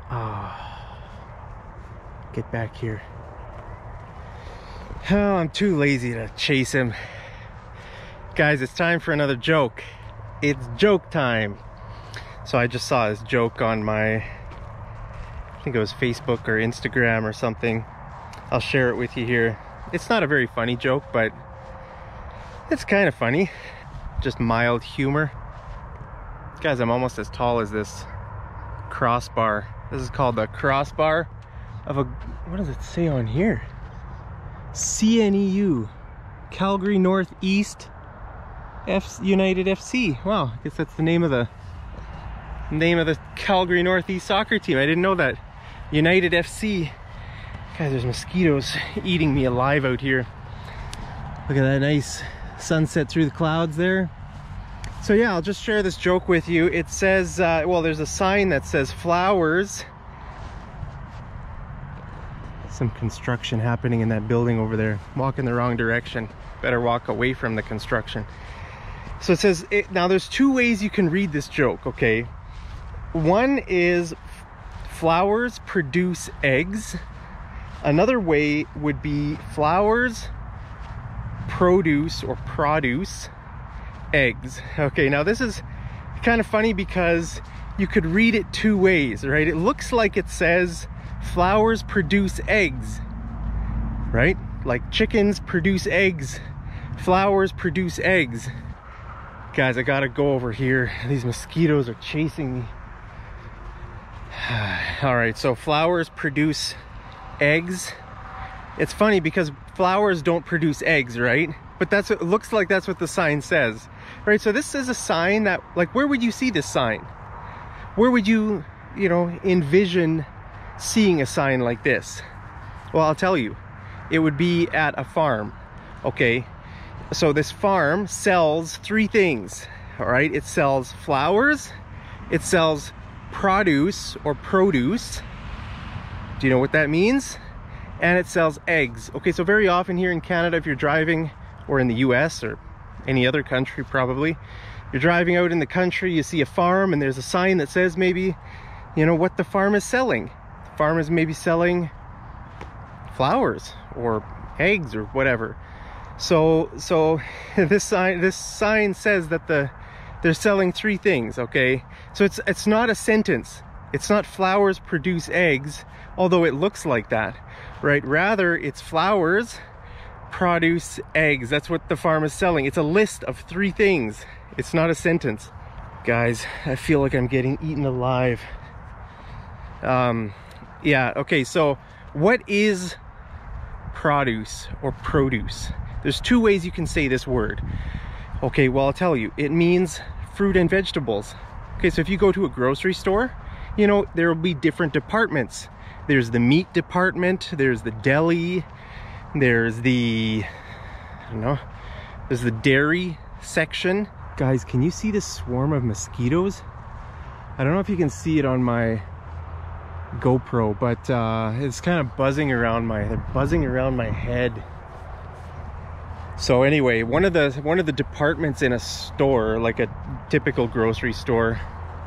Oh, get back here. Oh, I'm too lazy to chase him. Guys, it's time for another joke. It's joke time. So I just saw this joke on my, I think it was Facebook or Instagram or something. I'll share it with you here. It's not a very funny joke, but it's kind of funny. Just mild humor. Guys, I'm almost as tall as this crossbar. This is called the crossbar of a, what does it say on here? CNEU, Calgary Northeast United FC. Wow, I guess that's the name of the Calgary Northeast soccer team. I didn't know that. United FC. Guys, there's mosquitoes eating me alive out here. Look at that nice sunset through the clouds there. So yeah, I'll just share this joke with you. It says, well, there's a sign that says flowers. Some construction happening in that building over there. Walk in the wrong direction. Better walk away from the construction. So it says, now there's two ways you can read this joke, okay? One is flowers produce eggs. Another way would be flowers produce eggs. Okay, now this is kind of funny because you could read it two ways, right? It looks like it says flowers produce eggs, right? Like chickens produce eggs, flowers produce eggs. Guys, I gotta go over here. These mosquitoes are chasing me. All right, so flowers produce eggs. It's funny because flowers don't produce eggs, right? But that's what it looks like. That's what the sign says, right? So this is a sign that, like, where would you see this sign? Where would you, envision seeing a sign like this? Well, I'll tell you, it would be at a farm. Okay, so this farm sells three things. All right, it sells flowers, it sells produce. Do you know what that means? And it sells eggs. Okay, so very often here in Canada, if you're driving, or in the US or any other country probably, you're driving out in the country, you see a farm and there's a sign that says maybe, what the farm is selling. The farm is maybe selling flowers or eggs or whatever. So this sign says that they're selling three things, okay? So it's not a sentence. It's not flowers produce eggs, although it looks like that, right? Rather, it's flowers produce eggs. That's what the farm is selling. It's a list of three things. It's not a sentence. Guys, I feel like I'm getting eaten alive. Yeah, okay, so what is produce or produce? There's two ways you can say this word. Okay, well, I'll tell you. It means fruit and vegetables. Okay, so if you go to a grocery store, there will be different departments. There's the meat department, there's the deli, there's the, there's the dairy section. Guys, can you see this swarm of mosquitoes? I don't know if you can see it on my GoPro, but it's kind of buzzing around they're buzzing around my head. So anyway, one of the departments in a store, like a typical grocery store,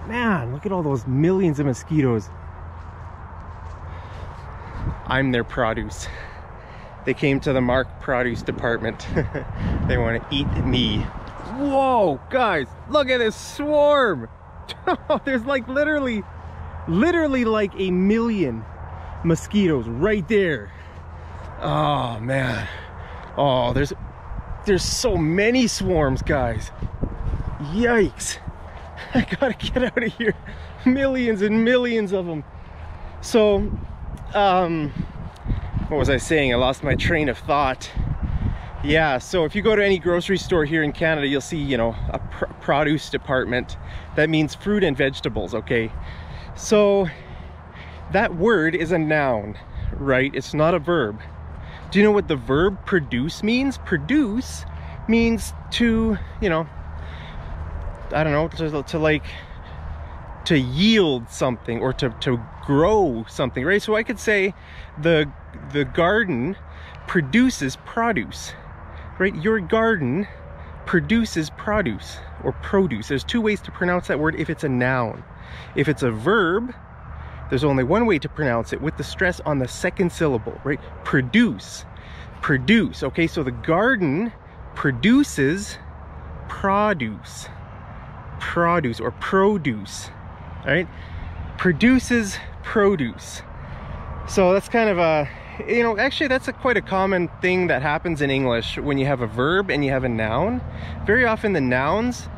man, look at all those millions of mosquitoes. I'm their produce. They came to the Mark produce department. They want to eat me. Whoa, guys, look at this swarm. There's like literally like a million mosquitoes right there. Oh man. Oh, there's so many swarms, guys. Yikes. I gotta get out of here. Millions and millions of them. So what was I saying? I lost my train of thought. Yeah, so if you go to any grocery store here in Canada, you'll see, a produce department. That means fruit and vegetables, okay? So that word is a noun, right? It's not a verb. Do you know what the verb produce means? Produce means to, I don't know, to yield something or to grow something, right? So I could say the garden produces produce, right? Your garden produces produce or produce. There's two ways to pronounce that word if it's a noun. If it's a verb, There's only one way to pronounce it, with the stress on the second syllable, right? Produce, produce. Okay, so the garden produces produce, produce or produce, right? Produces produce. So that's kind of a, you know, actually that's quite a common thing that happens in English when you have a verb and you have a noun. Very often the nouns,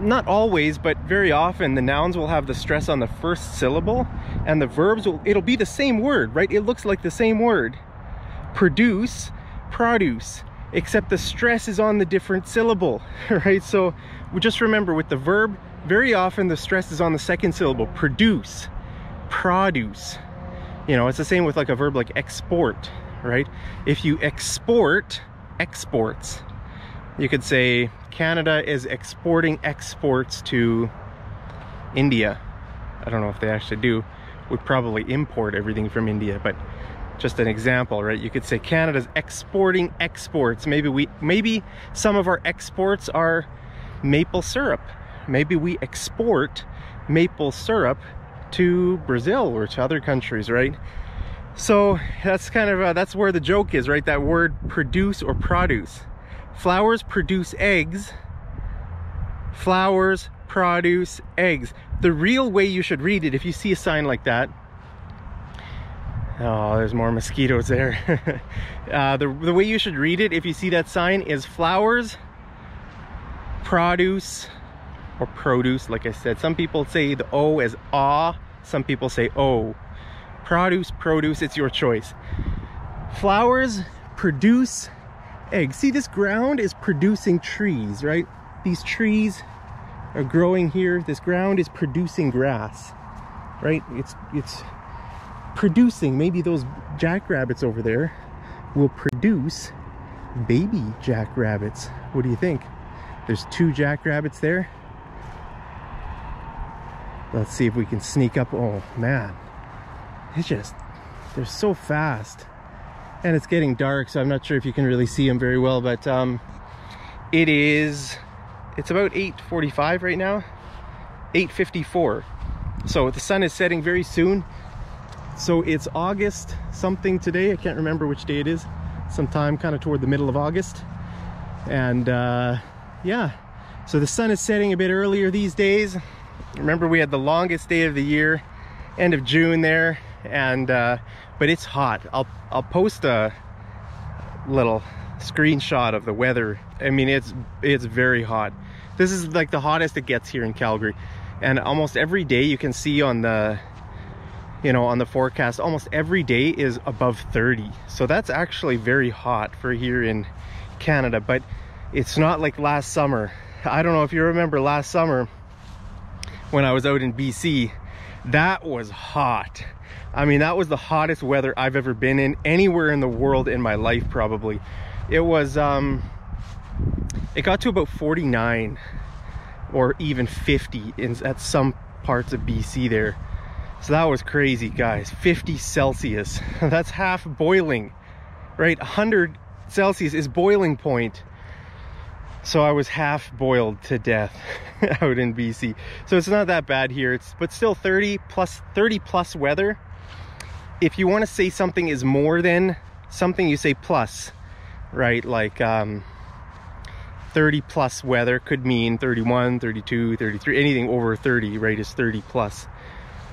not always, but very often the nouns will have the stress on the first syllable, and the verbs will, it'll be the same word, right? It looks like the same word. Produce, produce, except the stress is on the different syllable, right? So just remember, with the verb, very often the stress is on the second syllable. Produce, produce. You know, it's the same with like a verb like export, right? If you export, exports. You could say Canada is exporting exports to India. I don't know if they actually do. Would probably import everything from India, but just an example, right? You could say Canada's exporting exports. Maybe some of our exports are maple syrup. Maybe we export maple syrup to Brazil or to other countries, right? So that's kind of that's where the joke is, right? That word produce or produce. Flowers produce eggs. Flowers produce eggs. The real way you should read it, if you see a sign like that, oh, there's more mosquitoes there. The way you should read it, if you see that sign, is flowers produce, or produce, like I said. Some people say the O as ah, some people say O. Produce, produce, it's your choice. Flowers produce eggs. See, this ground is producing trees, right? These trees are growing here. This ground is producing grass, right? It's producing. Maybe those jackrabbits over there will produce baby jackrabbits. What do you think? There's 2 jackrabbits there. Let's see if we can sneak up. Oh man, it's just, they're so fast. And it's getting dark, so I'm not sure if you can really see them very well, but it's about 8:45 right now, 8:54. So the sun is setting very soon. So it's August something today. I can't remember which day it is. Sometime kind of toward the middle of August. And yeah, so the sun is setting a bit earlier these days. Remember, we had the longest day of the year, end of June there, and but it's hot. I'll post a little screenshot of the weather. I mean, it's very hot. This is like the hottest it gets here in Calgary, and almost every day you can see on the, you know, on the forecast, almost every day is above 30. So that's actually very hot for here in Canada, but it's not like last summer. I don't know if you remember last summer when I was out in BC. That was hot. I mean, that was the hottest weather I've ever been in anywhere in the world in my life, probably. It was it got to about 49 or even 50 at some parts of BC there. So that was crazy, guys. 50 Celsius. That's half boiling, right? 100 Celsius is boiling point. So I was half boiled to death out in BC. So it's not that bad here. But still 30 plus weather. If you want to say something is more than something, you say plus, right? Like 30 plus weather could mean 31, 32, 33, anything over 30, right, is 30 plus.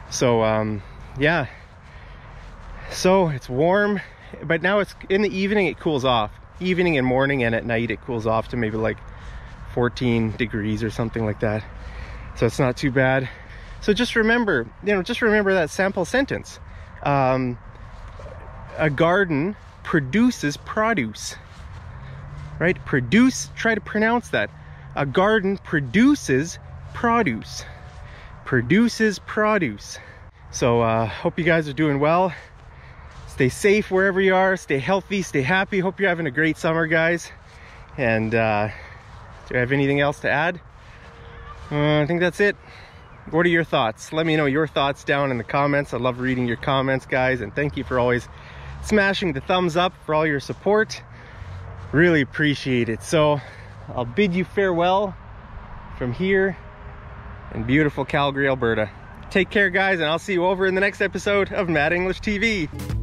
So yeah, so it's warm, but now it's in the evening, it cools off. Evening and morning, and at night it cools off to maybe like 14 degrees or something like that. So it's not too bad. So just remember, you know, just remember that sample sentence. A garden produces produce, right? Produce, try to pronounce that. A garden produces produce. Produces produce. So hope you guys are doing well. Stay safe wherever you are. Stay healthy, stay happy. Hope you're having a great summer, guys. And do I have anything else to add? I think that's it. What are your thoughts? Let me know your thoughts down in the comments. I love reading your comments, guys, and thank you for always smashing the thumbs up, for all your support. Really appreciate it. So I'll bid you farewell from here in beautiful Calgary, Alberta. Take care, guys, and I'll see you over in the next episode of Mad English TV.